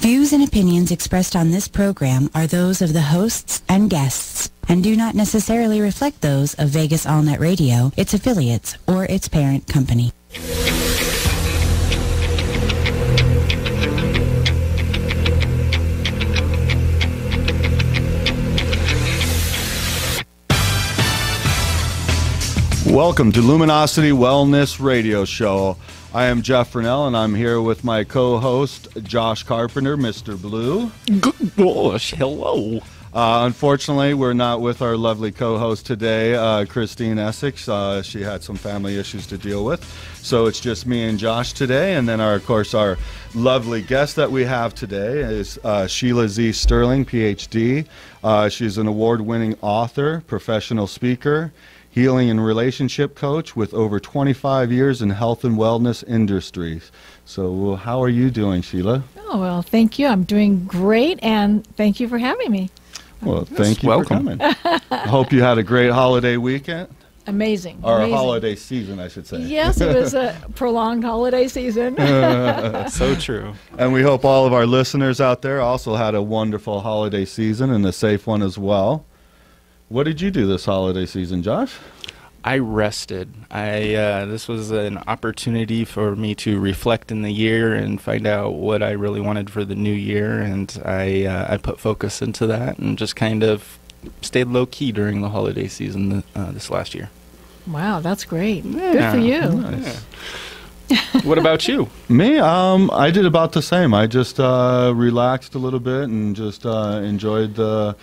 Views and opinions expressed on this program are those of the hosts and guests and do not necessarily reflect those of Vegas AllNet Radio, its affiliates, or its parent company. Welcome to Luminosity Wellness Radio Show. I am Jeff Furnell, and I'm here with my co-host, Josh Carpenter, Mr. Blue. Gosh, hello. Unfortunately, we're not with our lovely co-host today, Christine Essex. She had some family issues to deal with. So it's just me and Josh today. And then, of course, our lovely guest that we have today is Sheila Z. Sterling, Ph.D. She's an award-winning author, professional speaker, healing and relationship coach with over 25 years in health and wellness industries. So how are you doing, Sheila? Oh, well, thank you. I'm doing great, and thank you for having me. Well, thank you for coming. I hope you had a great holiday weekend. Amazing. Or amazing. Holiday season, I should say. Yes, it was a prolonged holiday season. So true. And we hope all of our listeners out there also had a wonderful holiday season and a safe one as well. What did you do this holiday season, Josh? I rested. This was an opportunity for me to reflect in the year and find out what I really wanted for the new year, and I put focus into that and just kind of stayed low-key during the holiday season this last year. Wow, that's great. Yeah. Good for you. Nice. Yeah. What about you? Me, I did about the same. I just relaxed a little bit and just enjoyed the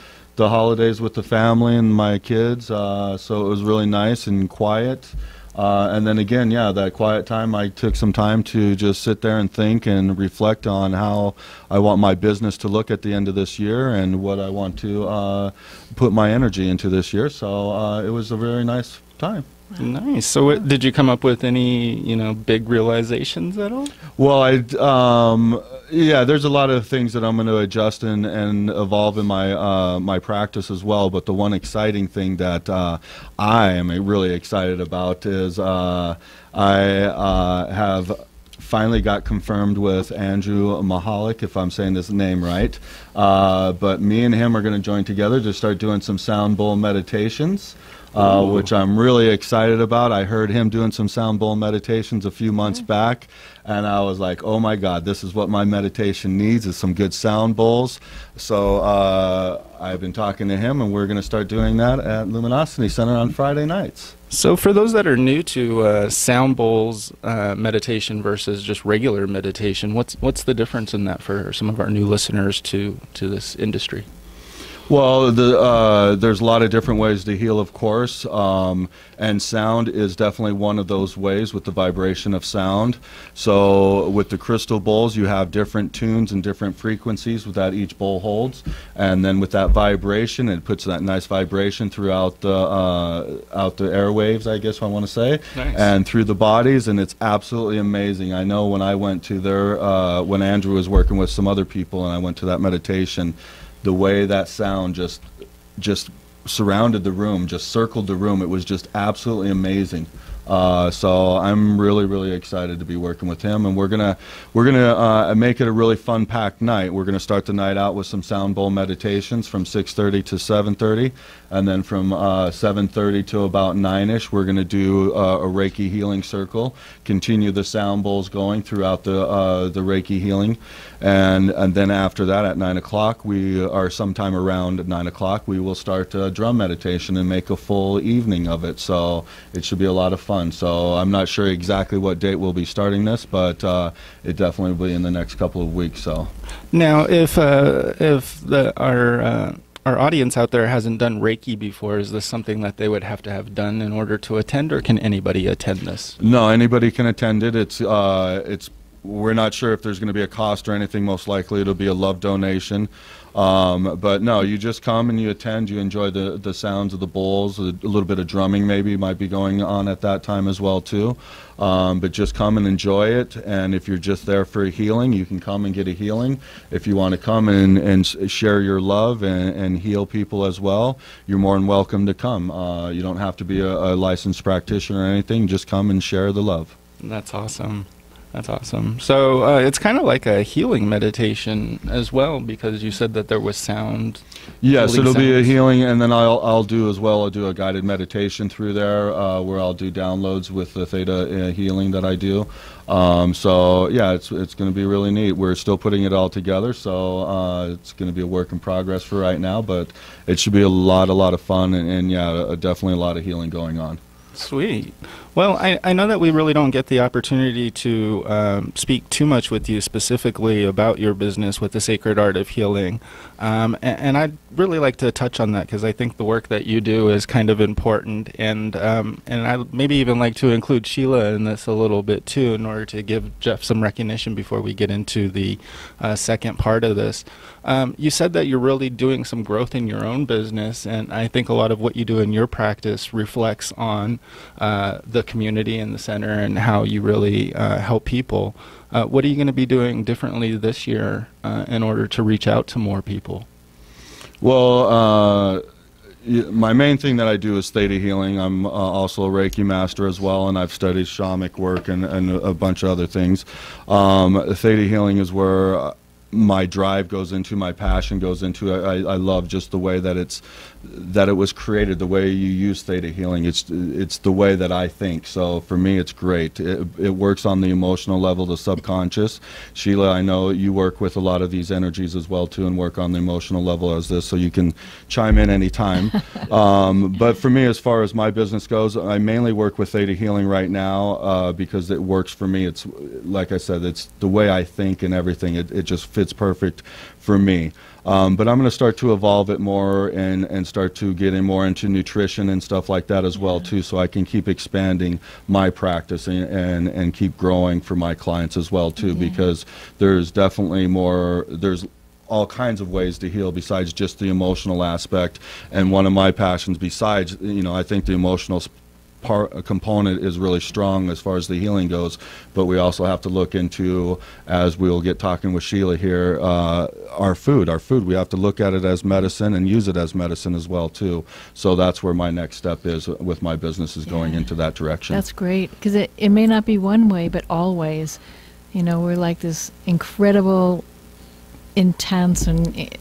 holidays with the family and my kids, so it was really nice and quiet. And then again, yeah, that quiet time, I took some time to just sit there and think and reflect on how I want my business to look at the end of this year and what I want to put my energy into this year. So it was a very nice time. Nice. So did you come up with any, big realizations at all? Well, yeah, there's a lot of things that I'm going to adjust and evolve in my practice as well. But the one exciting thing that I am really excited about is I have finally got confirmed with Andrew Mahalik, if I'm saying his name right. But me and him are going to join together to start doing some sound bowl meditations. Which I'm really excited about. I heard him doing some sound bowl meditations a few months back, and I was like, oh my God, this is what my meditation needs, is some good sound bowls. So I've been talking to him, and we're going to start doing that at Luminosity Center on Friday nights. So for those that are new to sound bowls meditation versus just regular meditation, what's the difference in that for some of our new listeners to this industry? Well, there's a lot of different ways to heal, of course, and sound is definitely one of those ways with the vibration of sound. So with the crystal bowls, you have different tunes and different frequencies that each bowl holds, and then with that vibration, it puts that nice vibration throughout the airwaves, I guess I want to say, nice. And through the bodies, and it's absolutely amazing. I know when I went to when Andrew was working with some other people, and I went to that meditation, the way that sound just surrounded the room, just circled the room, it was just absolutely amazing. So I'm really, really excited to be working with him, and we're gonna make it a really fun-packed night. We're gonna start the night out with some sound bowl meditations from 6:30 to 7:30, and then from 7:30 to about 9ish, we're gonna do a Reiki healing circle. Continue the sound bowls going throughout the Reiki healing, and then after that at 9 o'clock, sometime around 9 o'clock, we will start drum meditation and make a full evening of it. So it should be a lot of fun. So I'm not sure exactly what date we'll be starting this, but it definitely will be in the next couple of weeks. So now, if our audience out there hasn't done Reiki before, is this something that they would have to have done in order to attend, or can anybody attend this? No, anybody can attend it. We're not sure if there's going to be a cost or anything. Most likely it'll be a love donation. But no, you just come and you attend, you enjoy the sounds of the bowls, a little bit of drumming maybe might be going on at that time as well too. But just come and enjoy it, and if you're just there for a healing, you can come and get a healing. If you want to come and share your love and heal people as well, you're more than welcome to come. You don't have to be a licensed practitioner or anything, just come and share the love. That's awesome. That's awesome. So it's kind of like a healing meditation as well, because you said that there was sound. Yes, healing it'll be a sounds. healing, and then I'll do as well. I'll do a guided meditation through there, where I'll do downloads with the theta healing that I do. So yeah, it's going to be really neat. We're still putting it all together, so it's going to be a work in progress for right now. But it should be a lot of fun, and yeah, definitely a lot of healing going on. Sweet. Well, I know that we really don't get the opportunity to speak too much with you specifically about your business with the Sacred Art of Healing. And I'd really like to touch on that, because I think the work that you do is kind of important. And I'd maybe even like to include Sheila in this a little bit too, in order to give Jeff some recognition before we get into the second part of this. You said that you're really doing some growth in your own business, and I think a lot of what you do in your practice reflects on the community in the center and how you really help people. What are you going to be doing differently this year in order to reach out to more people? Well, my main thing that I do is theta healing. I'm also a Reiki master as well, and I've studied shamanic work and a bunch of other things. Theta healing is where my drive goes into, my passion goes into. I love just the way that it was created, the way you use theta healing. It's the way that I think. So for me, it's great. It works on the emotional level, the subconscious. Sheila, I know you work with a lot of these energies as well too, and work on the emotional level as this, so you can chime in anytime. But for me, as far as my business goes, I mainly work with theta healing right now because it works for me. It's, like I said, it's the way I think and everything. It just fits perfect for me. But I'm going to start to evolve it more and start to get in more into nutrition and stuff like that as well too, so I can keep expanding my practice and keep growing for my clients as well too, because there's definitely more, there's all kinds of ways to heal besides just the emotional aspect. And one of my passions, besides, I think the emotional component is really strong as far as the healing goes, but we also have to look into, as we'll get talking with Sheila here, our food. We have to look at it as medicine and use it as medicine as well too. So that's where my next step is with my business, is going into that direction. That's great, because it may not be one way, but always. We're like this incredible, intense and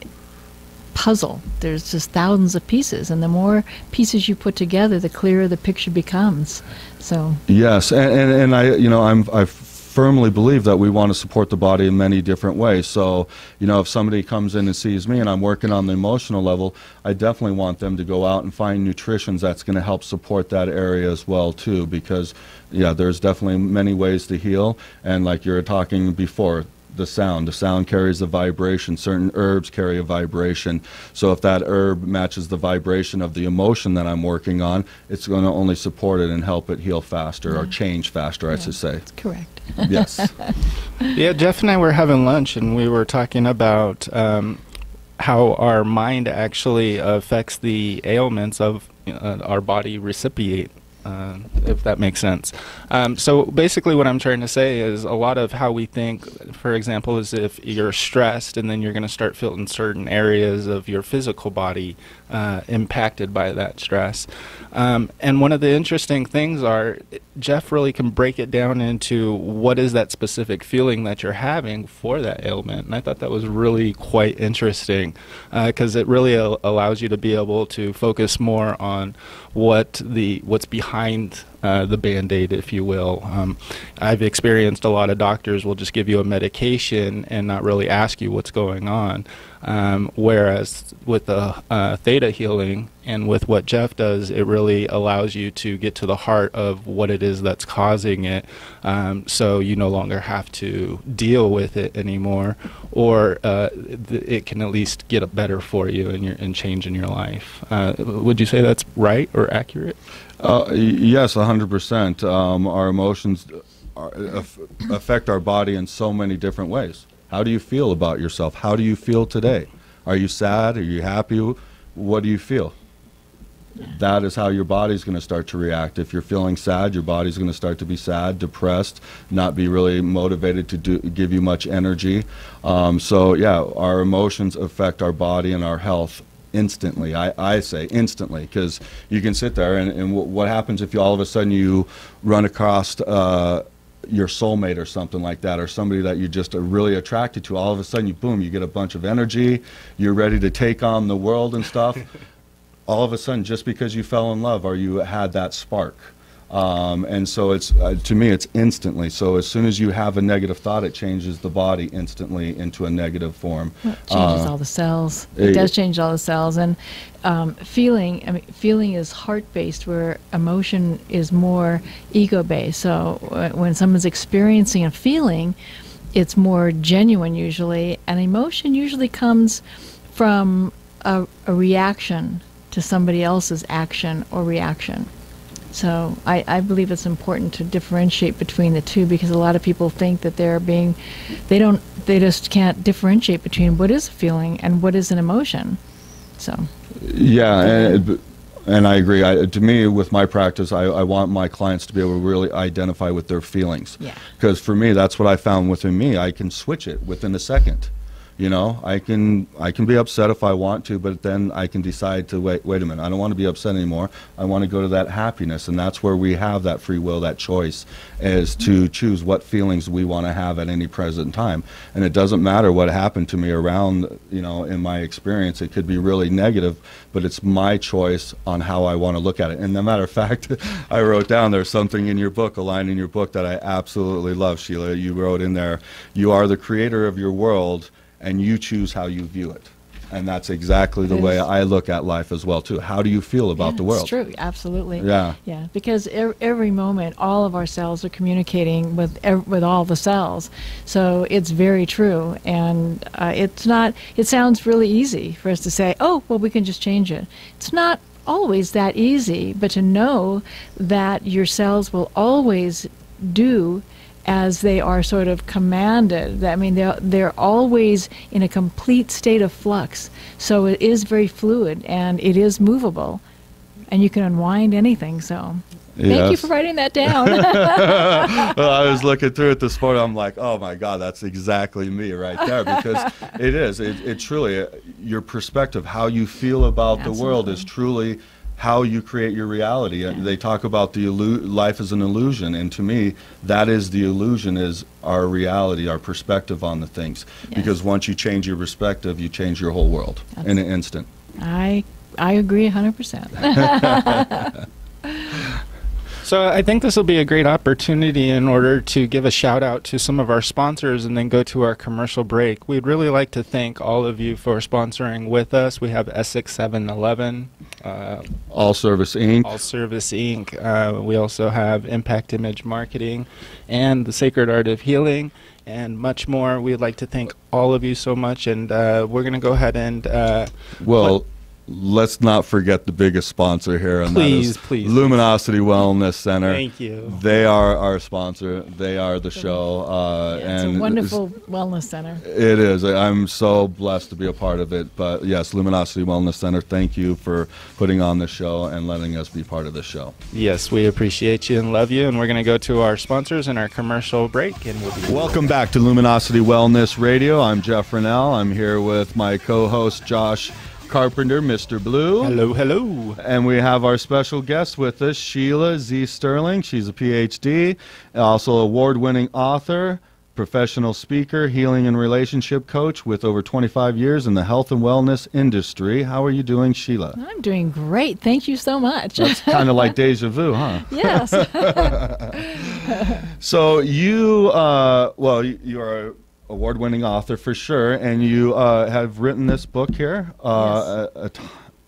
puzzle. There's just thousands of pieces, and the more pieces you put together, the clearer the picture becomes. So yes, and I firmly believe that we want to support the body in many different ways. So if somebody comes in and sees me and I'm working on the emotional level, I definitely want them to go out and find nutrition that's going to help support that area as well too, because there's definitely many ways to heal. And like you were talking before, the sound carries a vibration. Certain herbs carry a vibration. So if that herb matches the vibration of the emotion that I'm working on, it's going to only support it and help it heal faster, or change faster, I should say. That's correct. Yes. Yeah, Jeff and I were having lunch, and we were talking about how our mind actually affects the ailments of our body recipient. If that makes sense. So basically what I'm trying to say is, a lot of how we think, for example, is if you're stressed, and then you're going to start feeling certain areas of your physical body impacted by that stress. And one of the interesting things are, Jeff really can break it down into what is that specific feeling that you're having for that ailment. And I thought that was really quite interesting, because it really allows you to be able to focus more on what's behind the Band-Aid, if you will. I've experienced a lot of doctors will just give you a medication and not really ask you what's going on. Whereas with the theta healing and with what Jeff does, it really allows you to get to the heart of what it is that's causing it, so you no longer have to deal with it anymore, or it can at least get better for you and change in your life. Would you say that's right or accurate? Yes, 100%. Our emotions affect our body in so many different ways. How do you feel about yourself? How do you feel today? Are you sad? Are you happy? What do you feel? That is how your body's going to start to react. If you're feeling sad, your body's going to start to be sad, depressed, not be really motivated to give you much energy. So yeah, our emotions affect our body and our health instantly. I say instantly, because you can sit there and what happens if you all of a sudden you run across your soulmate or something like that, or somebody that you just are really attracted to, all of a sudden you get a bunch of energy, you're ready to take on the world and stuff. All of a sudden, just because you fell in love or you had that spark. And so it's to me, it's instantly. So as soon as you have a negative thought, it changes the body instantly into a negative form. Well, it changes all the cells. It does change all the cells. And feeling is heart-based, where emotion is more ego-based. So when someone's experiencing a feeling, it's more genuine usually. And emotion usually comes from a reaction to somebody else's action or reaction. So I believe it's important to differentiate between the two, because a lot of people think that they just can't differentiate between what is a feeling and what is an emotion. So. Yeah, and I agree. To me, with my practice, I want my clients to be able to really identify with their feelings. Yeah. Because for me, that's what I found within me. I can switch it within a second. You know, I can be upset if I want to, but then I can decide to wait a minute. I don't want to be upset anymore. I want to go to that happiness, and that's where we have that free will, that choice, is to choose what feelings we want to have at any present time. And it doesn't matter what happened to me around, you know, in my experience. It could be really negative, but it's my choice on how I want to look at it. And as a matter of fact, I wrote down, there's something in your book, a line in your book that I absolutely love, Sheila. You wrote in there, "You are the creator of your world, and you choose how you view it." And that's exactly the way I look at life as well, too. How do you feel about the world? It's true, absolutely. Yeah. Yeah, because every moment, all of our cells are communicating with all the cells. So it's very true. And it sounds really easy for us to say, oh, well, we can just change it. It's not always that easy, but to know that your cells will always do as they are sort of commanded. I mean, they're always in a complete state of flux. So it is very fluid, and it is movable, and you can unwind anything. So thank you for writing that down. Well, I was looking through it this morning. I'm like, oh my God, that's exactly me right there, because it is. It truly, your perspective, how you feel about the world is truly how you create your reality. They talk about life as an illusion, and to me, that is the illusion, is our reality, our perspective on the things. Because once you change your perspective, you change your whole world in an instant. I agree 100%. So I think this will be a great opportunity in order to give a shout out to some of our sponsors and then go to our commercial break. We'd really like to thank all of you for sponsoring with us. We have Essex 7-Eleven, All Service Inc. All Service Inc. We also have Impact Image Marketing and the Sacred Art of Healing, and much more. We'd like to thank all of you so much, and we're going to go ahead and let's not forget the biggest sponsor here, and please. Luminosity Wellness Center. Thank you. They are our sponsor. They are the show. It's a wonderful wellness center. It is. I'm so blessed to be a part of it. But yes, Luminosity Wellness Center, thank you for putting on the show and letting us be part of the show. Yes, we appreciate you and love you. And we're going to go to our sponsors and our commercial break. And we'll be Welcome back to Luminosity Wellness Radio. I'm Jeff Rennell. I'm here with my co-host, Josh Carpenter, Mr. Blue. Hello. And we have our special guest with us, Sheila Z. Sterling. She's a PhD, also award-winning author, professional speaker, healing and relationship coach with over 25 years in the health and wellness industry. How are you doing, Sheila? I'm doing great. Thank you so much. That's kind of like deja vu, huh? Yes. So you are award-winning author for sure, and you have written this book here,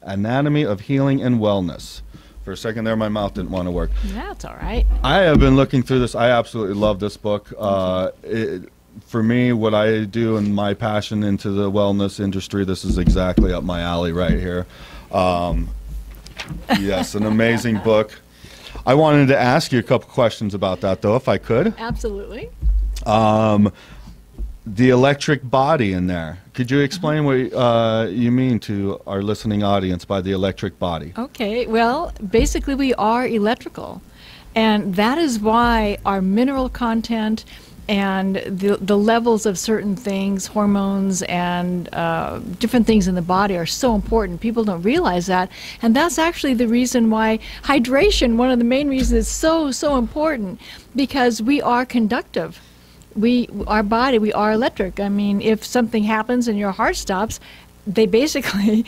Anatomy of Healing and Wellness. For a second there, my mouth didn't want to work. That's all right. I have been looking through this. I absolutely love this book. For me, what I do and my passion into the wellness industry, this is exactly up my alley right here. Yes, an amazing book. I wanted to ask you a couple questions about that, though, if I could. Absolutely. The electric body in there. Could you explain what you mean to our listening audience by the electric body? Okay, well, basically we are electrical. And that is why our mineral content and the levels of certain things, hormones and different things in the body are so important. People don't realize that, and that's actually the reason why hydration, one of the main reasons, is so important, because we are conductive. Our body, we are electric. I mean, if something happens and your heart stops, they basically,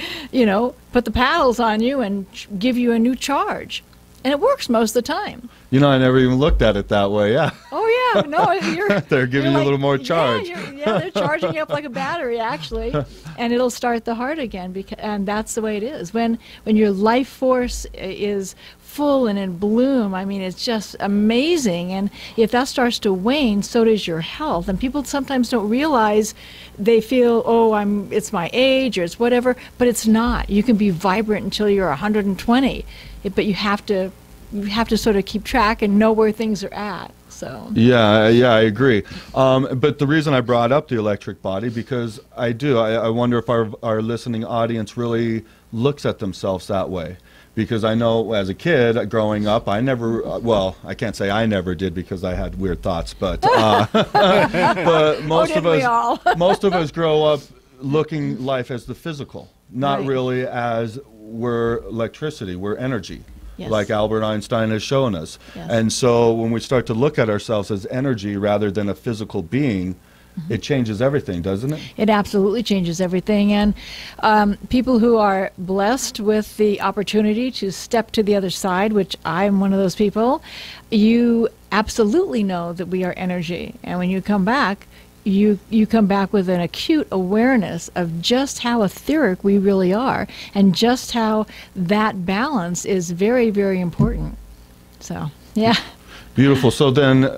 put the paddles on you and give you a new charge. And it works most of the time. I never even looked at it that way, yeah. Oh, yeah. No, they're giving you a little more charge. Yeah, they're charging you up like a battery, actually. And it'll start the heart again. And that's the way it is. When your life force is full and in bloom, I mean, it's just amazing. And if that starts to wane, so does your health. And people sometimes don't realize, they feel, it's my age or it's whatever, but it's not. You can be vibrant until you're 120, but you have to sort of keep track and know where things are at. So yeah, I agree. But the reason I brought up the electric body, because I wonder if our listening audience really looks at themselves that way. Because I know as a kid growing up, I never, I can't say I never did because I had weird thoughts, but but most of us grow up looking life as the physical, not really as we're electricity, we're energy. Yes. Like Albert Einstein has shown us. Yes. And so when we start to look at ourselves as energy rather than a physical being, it changes everything, doesn't it? It absolutely changes everything. And people who are blessed with the opportunity to step to the other side, which I'm one of those people, you absolutely know that we are energy. And when you come back, you come back with an acute awareness of just how etheric we really are, and just how that balance is very, very important. So, yeah. Beautiful. So then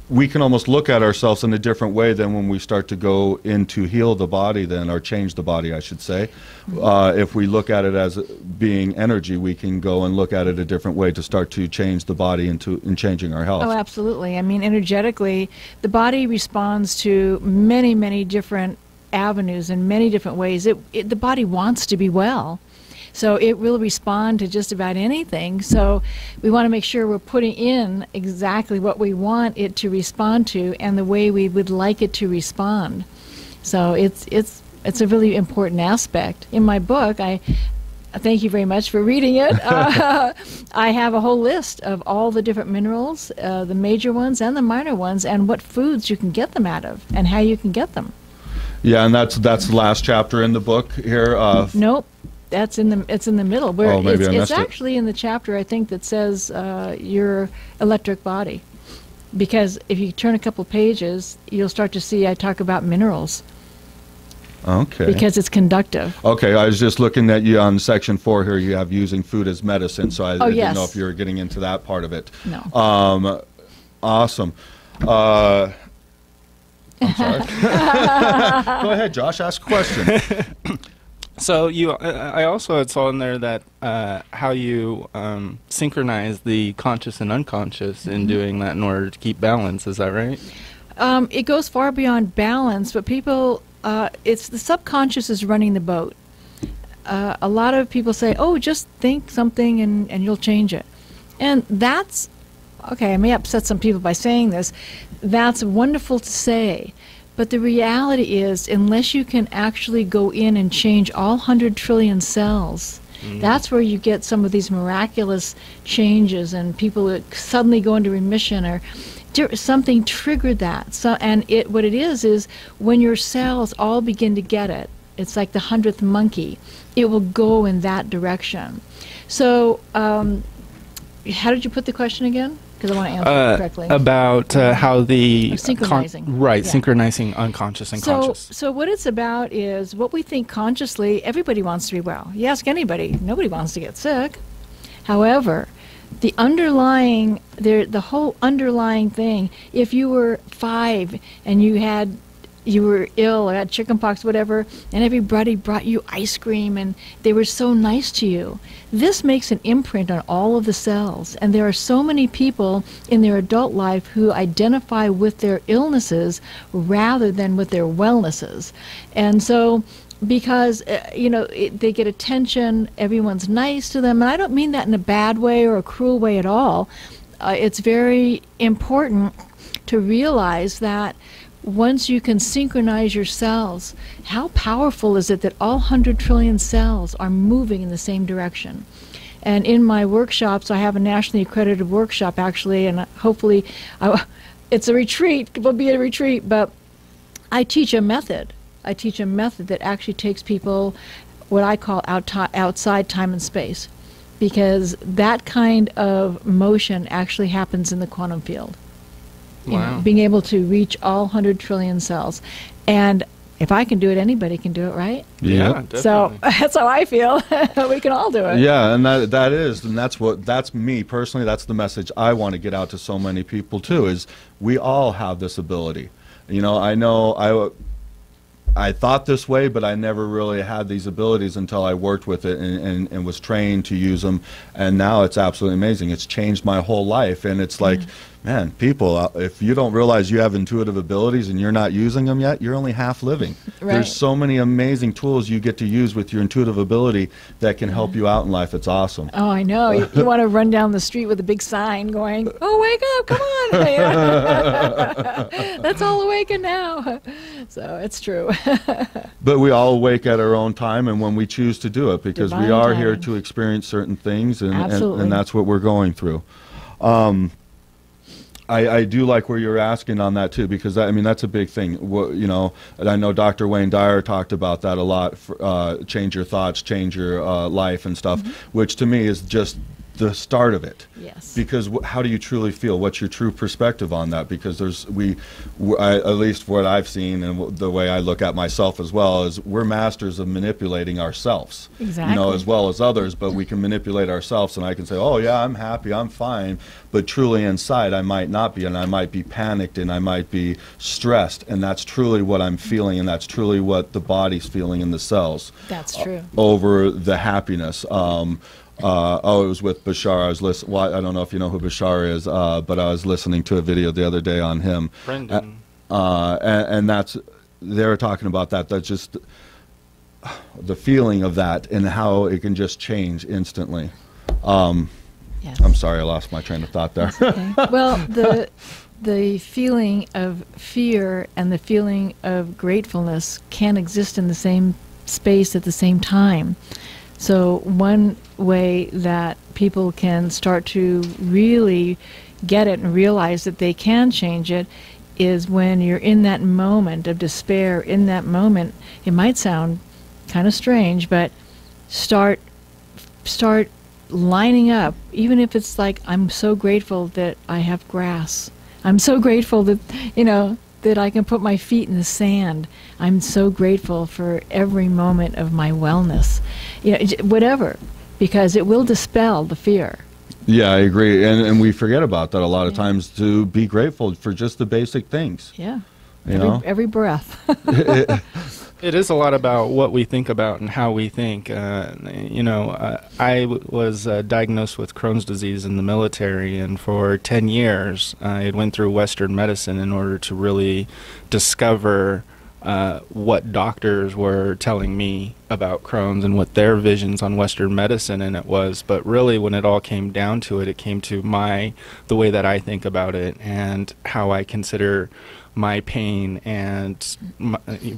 we can almost look at ourselves in a different way than when we start to go into heal the body then, or change the body, I should say. If we look at it as being energy, we can go and look at it a different way to start to change the body in changing our health. Oh, absolutely. I mean, energetically, the body responds to many, many different avenues in many different ways. The body wants to be well. So it will respond to just about anything. So we want to make sure we're putting in exactly what we want it to respond to and the way we would like it to respond. So it's a really important aspect. In my book, I thank you very much for reading it. I have a whole list of all the different minerals, the major ones and the minor ones, and what foods you can get them out of and how you can get them. Yeah, and that's the last chapter in the book here. Nope. It's in the middle. Where maybe it's actually in the chapter, I think, that says your electric body. Because if you turn a couple pages, you'll start to see I talk about minerals. Okay. Because it's conductive. Okay, I was just looking at you on section 4 here. You have using food as medicine, so I didn't know if you were getting into that part of it. No. Awesome. I'm sorry. Go ahead, Josh. Ask a question. So I also had saw in there that how you synchronize the conscious and unconscious in doing that in order to keep balance. Is that right? It goes far beyond balance, but people, it's the subconscious is running the boat. A lot of people say, "Oh, just think something and you'll change it," and that's okay. I may upset some people by saying this. That's wonderful to say. But the reality is, unless you can actually go in and change all 100 trillion cells, that's where you get some of these miraculous changes, and people that suddenly go into remission, or something triggered that. So, and what it is when your cells all begin to get it, it's like the 100th monkey. It will go in that direction. So, how did you put the question again? Because I want to answer it correctly. About how the synchronizing. Synchronizing unconscious and conscious. So what it's about is what we think consciously. Everybody wants to be well. You ask anybody, nobody wants to get sick. However, the whole underlying thing, if you were 5 and you were ill or had chickenpox, whatever, and everybody brought you ice cream and they were so nice to you, this makes an imprint on all of the cells. And there are so many people in their adult life who identify with their illnesses rather than with their wellnesses. And so because, they get attention, everyone's nice to them, and I don't mean that in a bad way or a cruel way at all. It's very important to realize that once you can synchronize your cells, how powerful is it that all 100 trillion cells are moving in the same direction? And in my workshops, I have a nationally accredited workshop actually, and hopefully it's a retreat, it will be a retreat, but I teach a method. I teach a method that actually takes people what I call outside time and space, because that kind of motion actually happens in the quantum field. You know, being able to reach all 100 trillion cells. And if I can do it, anybody can do it, right? Yeah, definitely. So that's how I feel. We can all do it. Yeah, and that's me personally. That's the message I want to get out to so many people too. Is we all have this ability. You know I thought this way, but I never really had these abilities until I worked with it and was trained to use them. And now it's absolutely amazing. It's changed my whole life. And it's like, man, people, if you don't realize you have intuitive abilities and you're not using them yet, you're only half living. Right. There's so many amazing tools you get to use with your intuitive ability that can help you out in life. It's awesome. Oh, I know. You want to run down the street with a big sign going, "Oh, wake up, come on." Let's all awaken now. So it's true. But we all awake at our own time and when we choose to do it, because we Divine are here timing. to experience certain things, and Absolutely. that's what we're going through. I do like where you're asking on that too, because that's a big thing. You know, and I know Dr. Wayne Dyer talked about that a lot. Change your thoughts, change your life and stuff, which to me is just the start of it. Yes. Because how do you truly feel? What's your true perspective on that? Because at least what I've seen and the way I look at myself as well is we're masters of manipulating ourselves. Exactly. You know, as well as others, but we can manipulate ourselves, and I can say, oh yeah, I'm happy, I'm fine, but truly inside I might not be, and I might be panicked, and I might be stressed, and that's truly what I'm feeling, and that's truly what the body's feeling in the cells. That's true. Over the happiness. It was with Bashar. I was listening. Well, I don't know if you know who Bashar is, but I was listening to a video the other day on him. Brendan. And they were talking about that. That's just the feeling of that and how it can just change instantly. Yes. I'm sorry, I lost my train of thought there. Okay. Well, the feeling of fear and the feeling of gratefulness can exist in the same space at the same time. So one way that people can start to really get it and realize that they can change it is when you're in that moment of despair, in that moment, it might sound kind of strange, but start lining up, even if it's like, I'm so grateful that I have grass. I'm so grateful that, that I can put my feet in the sand. I'm so grateful for every moment of my wellness. Whatever, because it will dispel the fear. Yeah, I agree. And we forget about that a lot of times, to be grateful for just the basic things. Yeah. Every breath. It is a lot about what we think about and how we think. I was diagnosed with Crohn's disease in the military, and for 10 years I went through Western medicine in order to really discover what doctors were telling me about Crohn's and what their visions on Western medicine and it was. But really, when it all came down to it, it came to the way that I think about it and how I consider my pain, and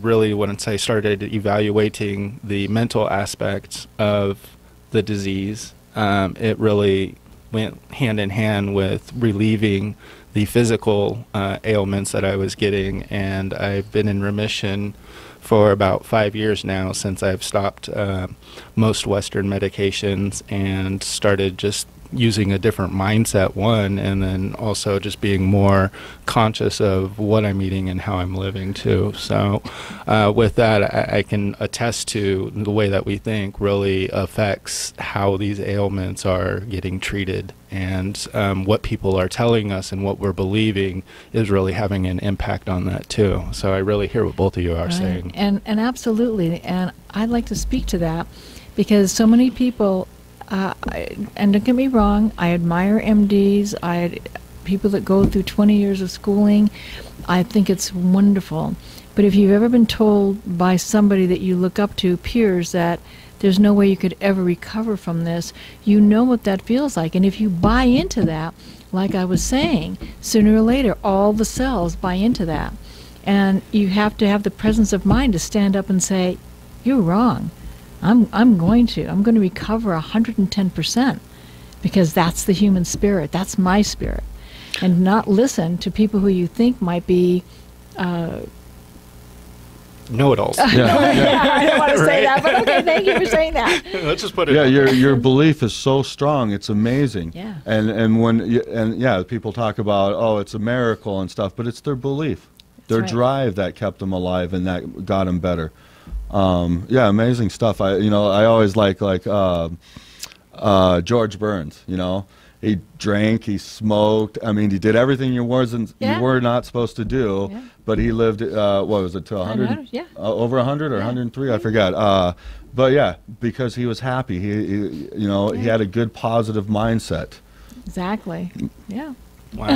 really once I started evaluating the mental aspects of the disease, it really went hand in hand with relieving the physical ailments that I was getting, and I've been in remission for about 5 years now since I've stopped most Western medications and started just using a different mindset, and then also just being more conscious of what I'm eating and how I'm living too. So with that, I can attest to the way that we think really affects how these ailments are getting treated, and what people are telling us and what we're believing is really having an impact on that too. So I really hear what both of you are saying. And absolutely, and I'd like to speak to that, because so many people, and don't get me wrong, I admire MDs, people that go through 20 years of schooling. I think it's wonderful. But if you've ever been told by somebody that you look up to, peers, that there's no way you could ever recover from this, you know what that feels like. And if you buy into that, like I was saying, sooner or later, all the cells buy into that. And you have to have the presence of mind to stand up and say, you're wrong. I'm going to recover 110%, because that's the human spirit. That's my spirit. And not listen to people who you think might be know-it-alls. Yeah, I don't want to say that, but okay, thank you for saying that. Let's just put it. Yeah, your belief is so strong. It's amazing. Yeah. And people talk about, oh, it's a miracle and stuff, but it's their belief, their right. drive that kept them alive and that got them better. Yeah, amazing stuff. I always like George Burns. He drank, he smoked. I mean, he did everything you were not supposed to do. Yeah. But he lived, what was it, to 100? Yeah. Over 100 or 103, I forget. But yeah, because he was happy. He had a good, positive mindset. Exactly. Yeah. Wow.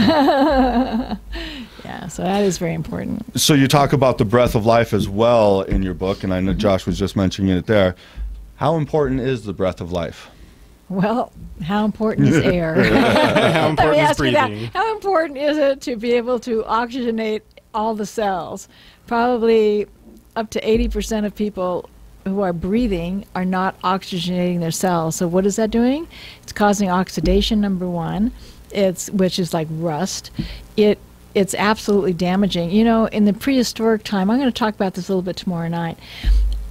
Yeah, so that is very important. So you talk about the breath of life as well in your book, and I know Josh was just mentioning it there. How important is the breath of life? Well, how important is air? How important is breathing? How important is it to be able to oxygenate all the cells? Probably up to 80% of people who are breathing are not oxygenating their cells. So what is that doing? It's causing oxidation, number one, which is like rust. It's absolutely damaging. In the prehistoric time, I'm going to talk about this a little bit tomorrow night.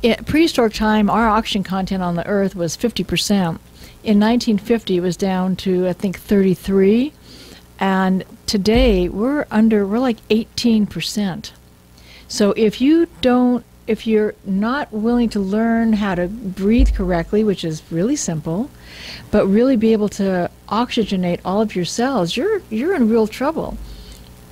In prehistoric time, our oxygen content on the Earth was 50%. In 1950, it was down to, I think, 33. And today, we're like 18%. So if you're not willing to learn how to breathe correctly, which is really simple, but really be able to oxygenate all of your cells, you're in real trouble.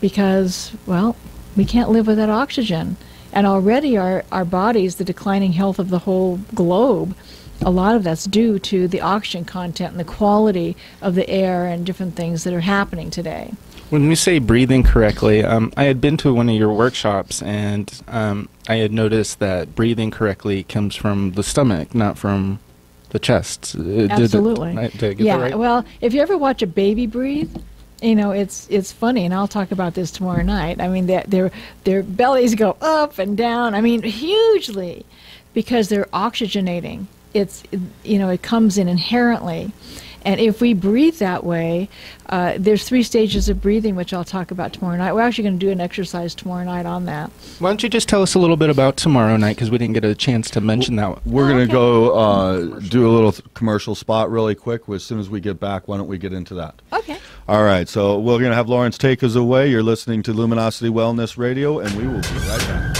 Because, well, we can't live without oxygen. And already our bodies, the declining health of the whole globe, a lot of that's due to the oxygen content and the quality of the air and different things that are happening today. When we say breathing correctly, I had been to one of your workshops, and I had noticed that breathing correctly comes from the stomach, not from the chest. Absolutely. Did I get that right? Well, if you ever watch a baby breathe, it's funny, and I'll talk about this tomorrow night. I mean, their bellies go up and down. I mean, hugely, because they're oxygenating. It comes in inherently. And if we breathe that way, there's 3 stages of breathing, which I'll talk about tomorrow night. We're actually going to do an exercise tomorrow night on that. Why don't you just tell us a little bit about tomorrow night, because we didn't get a chance to mention that. We're going to go do a little commercial spot really quick. As soon as we get back, why don't we get into that? Okay. All right, so we're going to have Lawrence take us away. You're listening to Luminosity Wellness Radio, and we will be right back.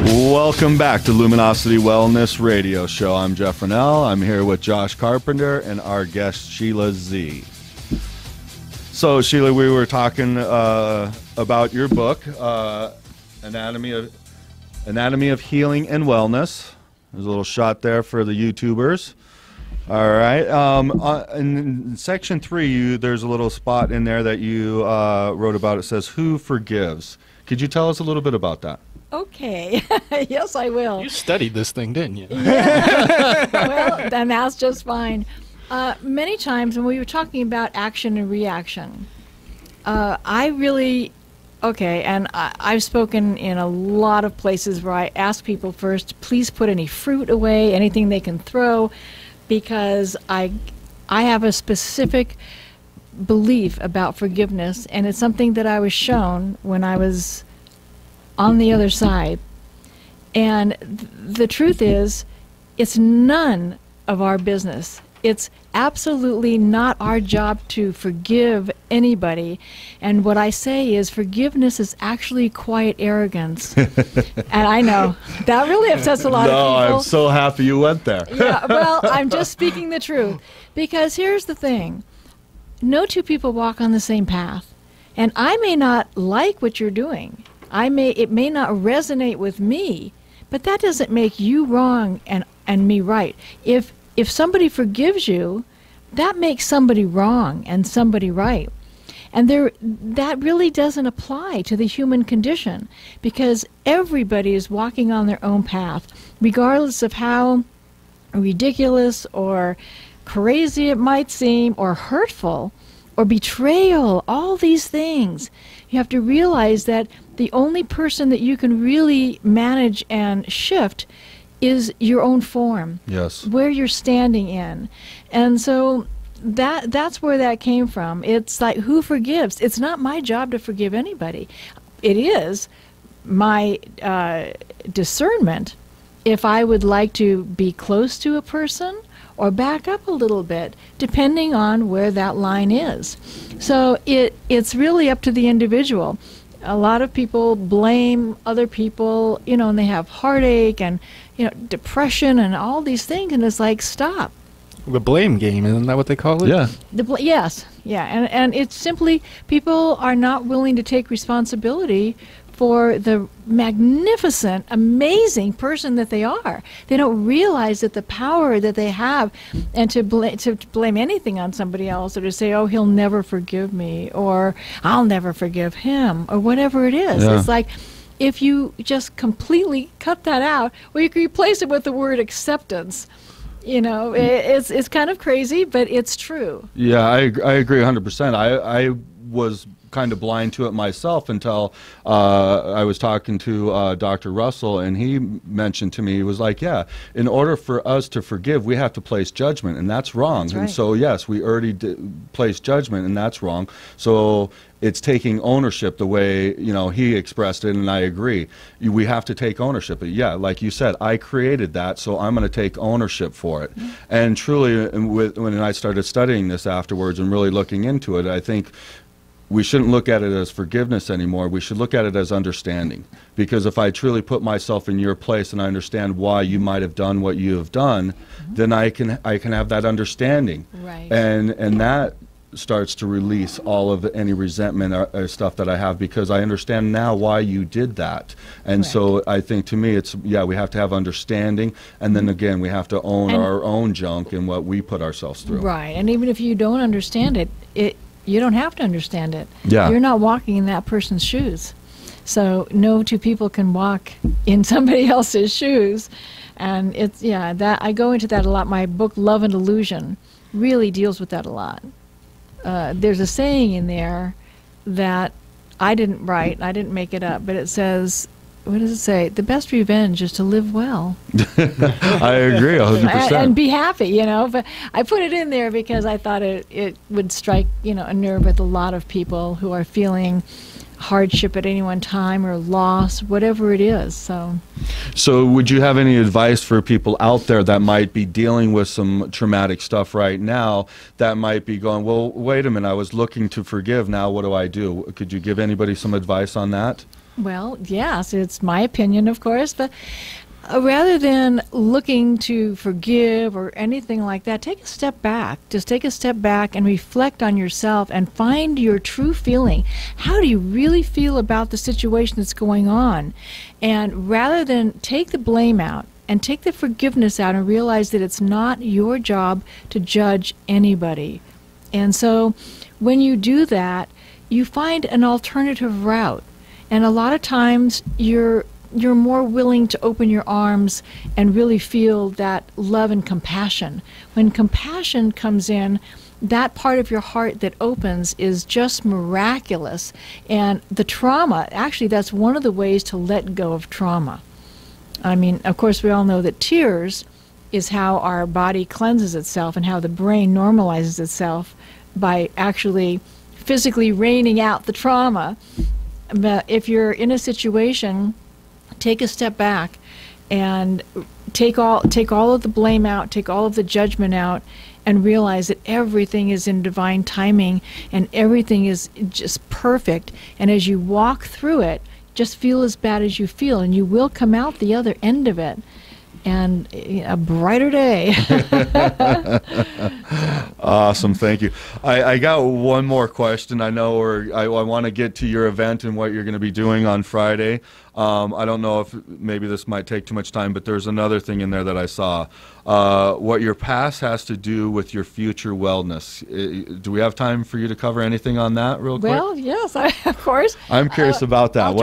Welcome back to Luminosity Wellness Radio Show. I'm Jeff Rennell. I'm here with Josh Carpenter and our guest, Sheila Z. So, Sheila, we were talking about your book, Anatomy of Healing and Wellness. There's a little shot there for the YouTubers. All right. In section 3, there's a little spot in there that you wrote about. It says, "Who forgives?" Could you tell us a little bit about that? Okay. Yes, I will. You studied this thing, didn't you? Yeah. Well, then that's just fine. Many times when we were talking about action and reaction, I've spoken in a lot of places where I ask people first, please put any fruit away, anything they can throw, because I have a specific belief about forgiveness, and it's something that I was shown when I was on the other side. And the truth is, it's none of our business. It's absolutely not our job to forgive anybody. And what I say is forgiveness is actually quiet arrogance. And I know, that really upsets a lot of people. No, I'm so happy you went there. Yeah, well, I'm just speaking the truth. Because here's the thing. No two people walk on the same path. And I may not like what you're doing. It may not resonate with me, but that doesn't make you wrong and me right. If somebody forgives you, that makes somebody wrong and somebody right. And that really doesn't apply to the human condition, because everybody is walking on their own path, regardless of how ridiculous or crazy it might seem or hurtful. or betrayal, all these things. You have to realize that the only person that you can really manage and shift is your own form. Yes. Where you're standing in. And so that's where that came from. It's like, who forgives? It's not my job to forgive anybody. It is my discernment if I would like to be close to a person or back up a little bit, depending on where that line is. So it's really up to the individual. A lot of people blame other people, and they have heartache and, depression and all these things, and it's like, stop. The blame game, isn't that what they call it? Yeah. Yes, yeah, and it's simply people are not willing to take responsibility for the magnificent, amazing person that they are. They don't realize that the power that they have, and to blame anything on somebody else, or to say, oh, he'll never forgive me, or I'll never forgive him, or whatever it is. Yeah. It's like, if you just completely cut that out, well, you can replace it with the word acceptance. It's kind of crazy, but it's true. Yeah, I agree 100%. I was kind of blind to it myself until I was talking to Dr. Russell, and he mentioned to me, he was like, yeah, in order for us to forgive, we have to place judgment, and that's wrong. That's right. And so, yes, we already placed judgment, and that's wrong. So it's taking ownership the way, he expressed it, and I agree. We have to take ownership. But yeah, like you said, I created that, so I'm going to take ownership for it. Mm-hmm. And truly, when I started studying this afterwards and really looking into it, I think we shouldn't look at it as forgiveness anymore. We should look at it as understanding. Because if I truly put myself in your place and I understand why you might have done what you have done, mm-hmm. then I can have that understanding. Right. And that starts to release all of any resentment or stuff that I have, because I understand now why you did that. And Correct. So I think, to me, it's, we have to have understanding, and then again, we have to own our own junk and what we put ourselves through. Right. And even if you don't understand it, you don't have to understand it. Yeah. You're not walking in that person's shoes. So no two people can walk in somebody else's shoes. And it's, that I go into that a lot. My book, Love and Illusion, really deals with that a lot. There's a saying in there that I didn't write, I didn't make it up, but it says, what does it say? The best revenge is to live well. I agree 100%. And be happy, But I put it in there because I thought it would strike, a nerve with a lot of people who are feeling hardship at any one time, or loss, whatever it is. So would you have any advice for people out there that might be dealing with some traumatic stuff right now, that might be going, well, wait a minute, I was looking to forgive, now what do I do? Could you give anybody some advice on that? Well, yes, it's my opinion, of course, but rather than looking to forgive or anything like that, take a step back. Just take a step back and reflect on yourself and find your true feeling. How do you really feel about the situation that's going on? And rather than take the blame out and take the forgiveness out and realize that it's not your job to judge anybody. And so when you do that, you find an alternative route. And a lot of times you're more willing to open your arms and really feel that love and compassion. When compassion comes in, that part of your heart that opens is just miraculous. And the trauma, actually, that's one of the ways to let go of trauma. I mean, of course, we all know that tears is how our body cleanses itself and how the brain normalizes itself by actually physically raining out the trauma. But if you're in a situation, take a step back and take all of the blame out, take all of the judgment out, and realize that everything is in divine timing and everything is just perfect. And as you walk through it, just feel as bad as you feel, and you will come out the other end of it. And a brighter day. Awesome, thank you. I got one more question. I know, I want to get to your event and what you're going to be doing on Friday. I don't know if maybe this might take too much time, but there's another thing in there that I saw. What your past has to do with your future wellness. Do we have time for you to cover anything on that real quick? Well, yes, of course. I'm curious about that.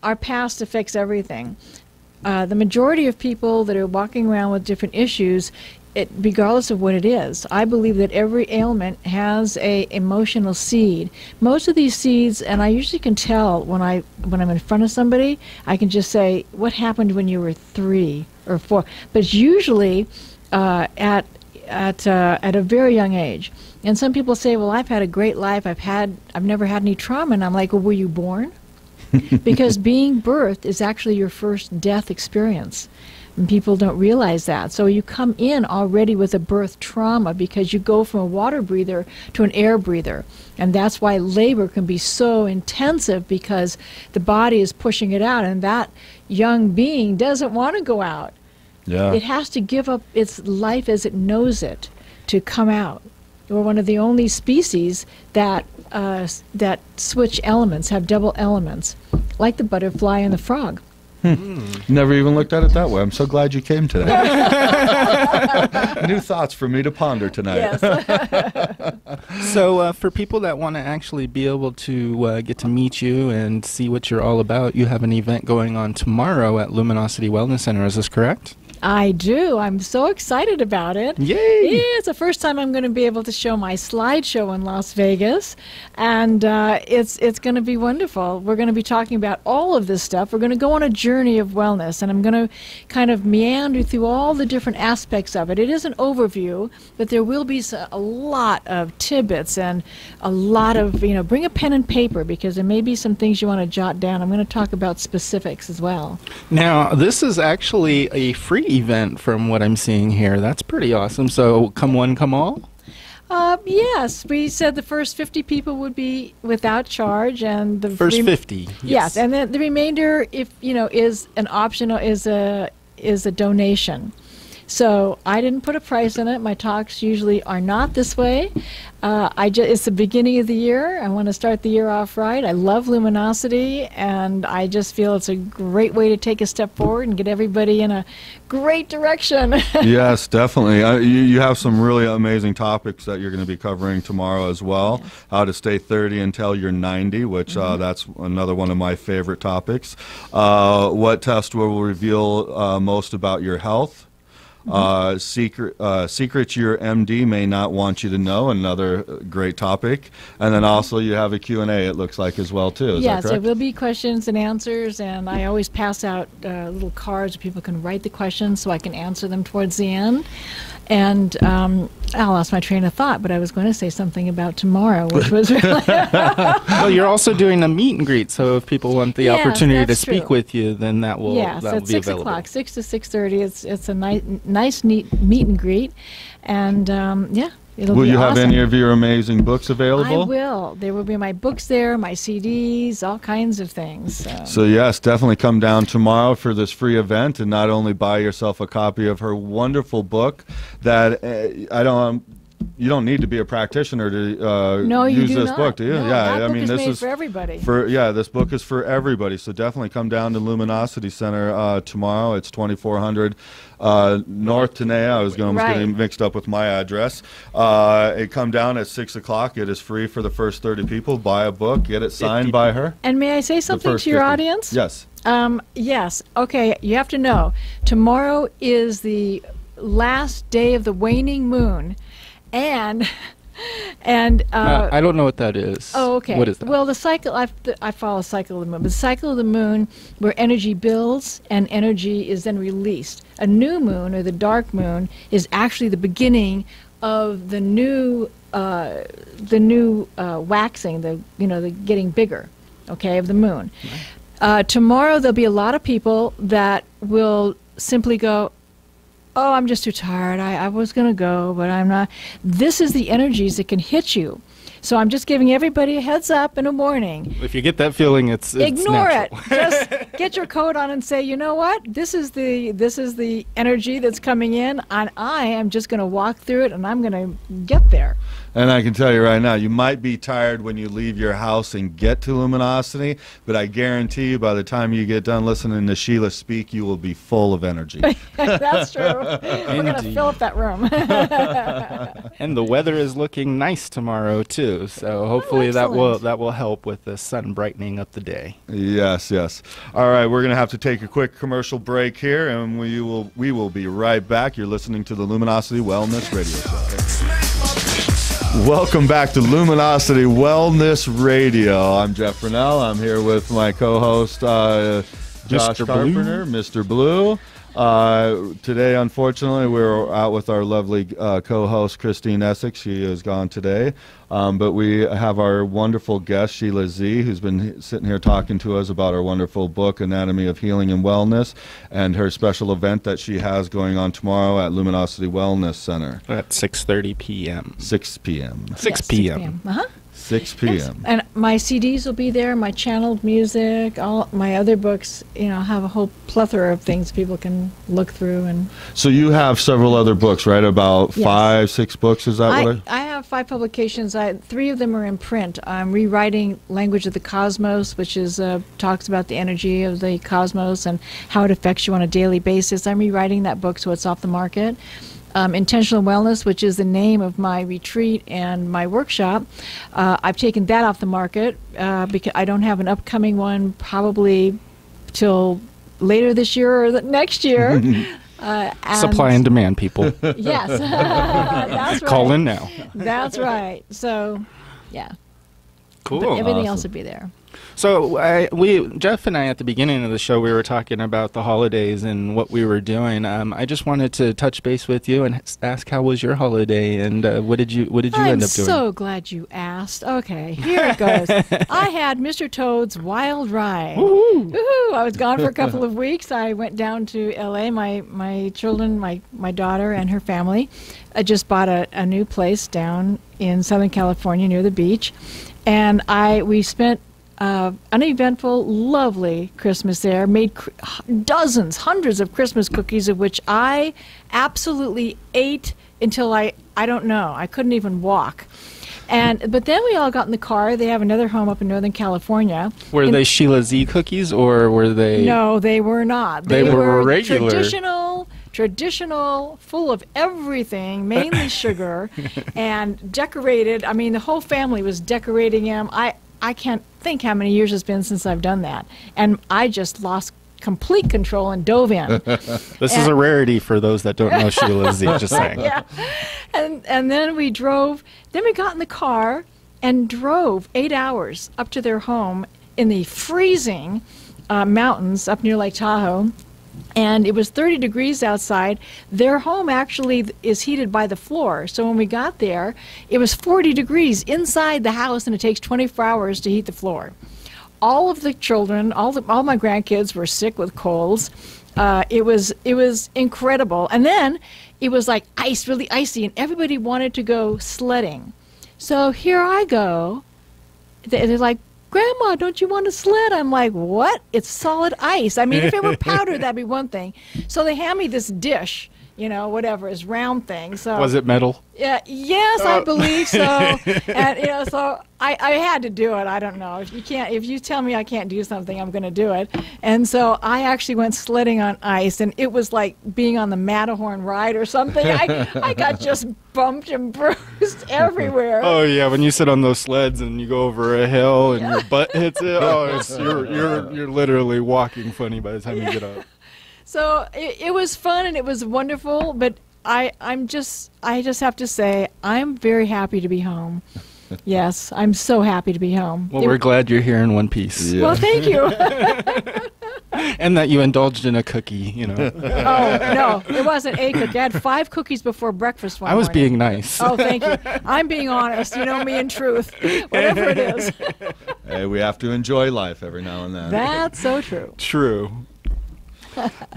Our past affects everything. the majority of people that are walking around with different issues, regardless of what it is, I believe that every ailment has a emotional seed. Most of these seeds, and I usually can tell when I'm in front of somebody, I can just say, what happened when you were 3 or 4? But it's usually at a very young age. And some people say, well, I've had a great life. I've never had any trauma. And I'm like, well, were you born? Because being birthed is actually your first death experience. And people don't realize that. So you come in already with a birth trauma because you go from a water breather to an air breather. And that's why labor can be so intensive, because the body is pushing it out, and that young being doesn't want to go out. Yeah. It has to give up its life as it knows it to come out. We're one of the only species that switch elements, have double elements, like the butterfly and the frog. Never even looked at it that way. I'm so glad you came today. New thoughts for me to ponder tonight. Yes. So for people that want to actually be able to get to meet you and see what you're all about, you have an event going on tomorrow at Luminosity Wellness Center. Is this correct? I do. I'm so excited about it. Yay! Yeah, it's the first time I'm going to be able to show my slideshow in Las Vegas, and it's going to be wonderful. We're going to be talking about all of this stuff. We're going to go on a journey of wellness, and I'm going to kind of meander through all the different aspects of it. It is an overview, but there will be a lot of tidbits and a lot of, bring a pen and paper, because there may be some things you want to jot down. I'm going to talk about specifics as well. Now, this is actually a free event from what I'm seeing here. That's pretty awesome. So come one, come all? Yes, we said the first 50 people would be without charge, and the first 50. Yes, and then the remainder, if is an optional, is a donation. So I didn't put a price on it. My talks usually are not this way. It's the beginning of the year. I want to start the year off right. I love Luminosity, and I just feel it's a great way to take a step forward and get everybody in a great direction. Yes, definitely. You have some really amazing topics that you're going to be covering tomorrow as well. Yes. How to stay 30 until you're 90, which that's another one of my favorite topics. What test will reveal most about your health? Secrets your MD may not want you to know, another great topic. And then also you have a Q&A, it looks like, as well, too. Is that correct? There will be questions and answers, and I always pass out little cards where people can write the questions so I can answer them towards the end. And I lost my train of thought, but I was going to say something about tomorrow, which was really... Well, you're also doing a meet and greet, so if people want the opportunity to speak true. with you, then that will, yes, that will at be 6 available. o'clock, 6 to 6:30. It's a nice, neat meet and greet. And, it'll Will be you have awesome. any of your amazing books available? I will. There will be my books there, my CDs, all kinds of things. So yes, definitely come down tomorrow for this free event, and not only buy yourself a copy of her wonderful book that you don't need to be a practitioner to use this book, do you? No, yeah, that book is this made is for everybody. This book is for everybody. So definitely come down to Luminosity Center tomorrow. It's 2400 North Tenaya. I was getting mixed up with my address. Come down at 6 o'clock. It is free for the first 30 people. Buy a book, get it signed by her. And may I say something to your audience? Yes. Yes. Okay. You have to know, tomorrow is the last day of the waning moon. And I don't know what that is. Oh, okay. What is that? Well, the cycle, I follow the cycle of the moon. But the cycle of the moon, where energy builds and energy is then released. A new moon, or the dark moon, is actually the beginning of the new waxing, the getting bigger, okay, of the moon. Right. Tomorrow there'll be a lot of people that will simply go, oh, I'm just too tired. I was going to go, but I'm not. This is the energies that can hit you. So I'm just giving everybody a heads up in a warning. If you get that feeling, it's ignore natural. it. Just get your coat on and say, you know what? This is the energy that's coming in, and I am just going to walk through it, and I'm going to get there. And I can tell you right now, you might be tired when you leave your house and get to Luminosity, but I guarantee you by the time you get done listening to Sheila speak, you will be full of energy. That's true. We're going to fill up that room. And the weather is looking nice tomorrow too, so hopefully that will help with the sun brightening up the day. Yes, yes. All right, we're going to have to take a quick commercial break here, and we will be right back. You're listening to the Luminosity Wellness Radio Show. Welcome back to Luminosity Wellness Radio. I'm Jeff Brunell. I'm here with my co-host, Josh Mr. Carpenter, Mr. Blue. Today, unfortunately, we're out with our lovely co-host, Christine Essex. She is gone today. But we have our wonderful guest, Sheila Z., who's been sitting here talking to us about our wonderful book, Anatomy of Healing and Wellness, and her special event that she has going on tomorrow at Luminosity Wellness Center. At 6:30 p.m. 6 p.m. 6 p.m. 6 p.m. Yes. And my CDs will be there, my channeled music, all my other books, have a whole plethora of things people can look through. And So you have several other books, right? About Yes. 5, 6 books, is that what I have 5 publications. 3 of them are in print. I'm rewriting Language of the Cosmos, which is talks about the energy of the cosmos and how it affects you on a daily basis. I'm rewriting that book so it's off the market. Intentional Wellness, which is the name of my retreat and my workshop. I've taken that off the market because I don't have an upcoming one probably till later this year or the next year. Supply and demand, people. Yes, that's right. Call in now. That's right. So, yeah. Cool. But everything Awesome. else would be there. So Jeff and I at the beginning of the show, we were talking about the holidays and what we were doing. I just wanted to touch base with you and ask how was your holiday and what did you end up doing? I'm so glad you asked. Okay, here it goes. I had Mr. Toad's Wild Ride. Woohoo! Woohoo! I was gone for a couple of weeks. I went down to L.A. My children, my daughter and her family, I just bought a new place down in Southern California near the beach, and we spent uneventful, lovely Christmas there. Made dozens, hundreds of Christmas cookies, of which I absolutely ate until I don't know. I couldn't even walk. But then we all got in the car. They have another home up in Northern California. Were they Sheila Z cookies or were they? No, they were not. They were regular. Traditional, full of everything, mainly sugar, and decorated. I mean, the whole family was decorating them. I can't think how many years it's been since I've done that. And I just lost complete control and dove in. This is a rarity for those that don't know Sheila Z, just saying. Yeah. And then we got in the car and drove 8 hours up to their home in the freezing mountains up near Lake Tahoe. And it was 30 degrees outside. Their home actually is heated by the floor. So when we got there, it was 40 degrees inside the house, and it takes 24 hours to heat the floor. All of the children, all my grandkids were sick with colds. It was incredible. And then it was like ice, really icy, and everybody wanted to go sledding. So here I go. They're like, Grandma, don't you want to sled? I'm like, what? It's solid ice. I mean, if it were powder, that'd be one thing. So they hand me this dish, whatever, this round thing. So Was it metal? Yeah, yes, I believe so. And so I had to do it. I don't know. If you tell me I can't do something, I'm going to do it. And so I actually went sledding on ice, and it was like being on the Matterhorn ride or something. I got just bumped and bruised everywhere. Oh yeah, when you sit on those sleds and you go over a hill and your butt hits it, you're literally walking funny by the time you get up. So it was fun and it was wonderful, but I just have to say I'm very happy to be home. Yes, I'm so happy to be home. Well, we're glad you're here in one piece. Yeah. Well, thank you. And that you indulged in a cookie, Oh, no, it wasn't a cookie. I had 5 cookies before breakfast one I was morning. being nice. Oh, thank you. I'm being honest. You know me in truth. Whatever it is. Hey, we have to enjoy life every now and then. That's so true. True.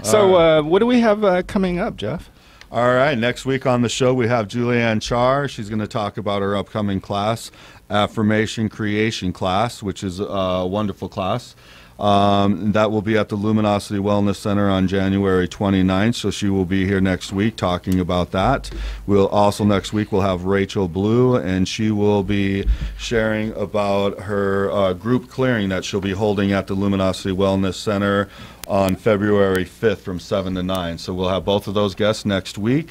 So, what do we have coming up, Jeff? All right, next week on the show we have Julianne Char. She's going to talk about her upcoming class, Affirmation Creation class, which is a wonderful class. That will be at the Luminosity Wellness Center on January 29th, so she will be here next week talking about that. We'll also, next week, we'll have Rachel Blue, and she will be sharing about her group clearing that she'll be holding at the Luminosity Wellness Center on February 5th from 7 to 9. So we'll have both of those guests next week.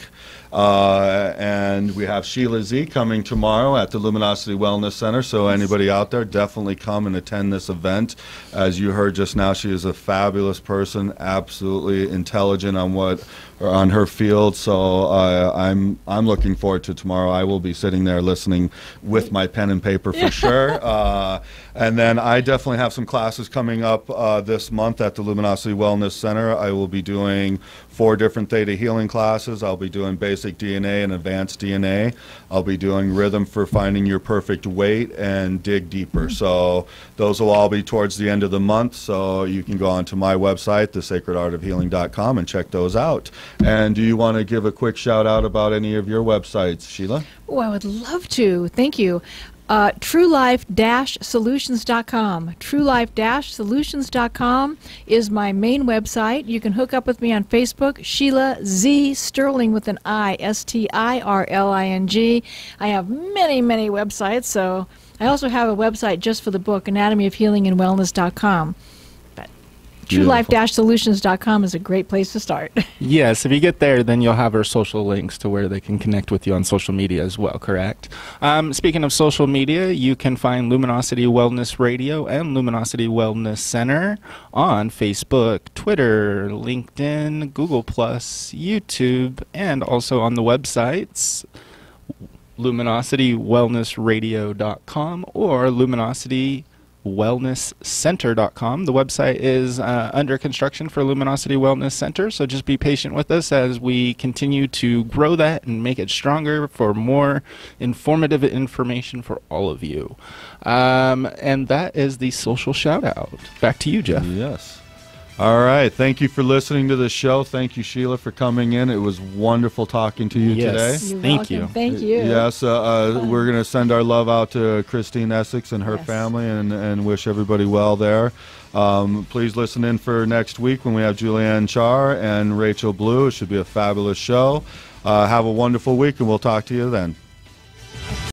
And we have Sheila Z coming tomorrow at the Luminosity Wellness Center. So anybody out there, definitely come and attend this event. As you heard just now, she is a fabulous person, absolutely intelligent on her field. So I'm looking forward to tomorrow. I will be sitting there listening with my pen and paper for sure. And then I definitely have some classes coming up this month at the Luminosity Wellness Center. I will be doing 4 different theta healing classes. I'll be doing basic DNA and advanced DNA. I'll be doing rhythm for finding your perfect weight and dig deeper. So those will all be towards the end of the month. So you can go onto my website, thesacredartofhealing.com, and check those out. And do you want to give a quick shout out about any of your websites, Sheila? Oh, I would love to. Thank you. TrueLife-Solutions.com. TrueLife-Solutions.com is my main website. You can hook up with me on Facebook, Sheila Z. Sterling with an I, Stirling. I have many, many websites, so I also have a website just for the book, Anatomy of Healing and Wellness.com. TrueLife-Solutions.com is a great place to start. Yes, if you get there, then you'll have our social links to where they can connect with you on social media as well, correct? Speaking of social media, you can find Luminosity Wellness Radio and Luminosity Wellness Center on Facebook, Twitter, LinkedIn, Google+, YouTube, and also on the websites luminositywellnessradio.com or luminositywellnesscenter.com. The website is under construction for Luminosity Wellness Center, so just be patient with us as we continue to grow that and make it stronger for more informative information for all of you. And that is the social shout out. Back to you, Jeff. Yes. All right. Thank you for listening to the show. Thank you, Sheila, for coming in. It was wonderful talking to you today. You're Thank welcome. you. Thank you. Yes, we're going to send our love out to Christine Essex and her family and wish everybody well there. Please listen in for next week when we have Julianne Char and Rachel Blue. It should be a fabulous show. Have a wonderful week, and we'll talk to you then.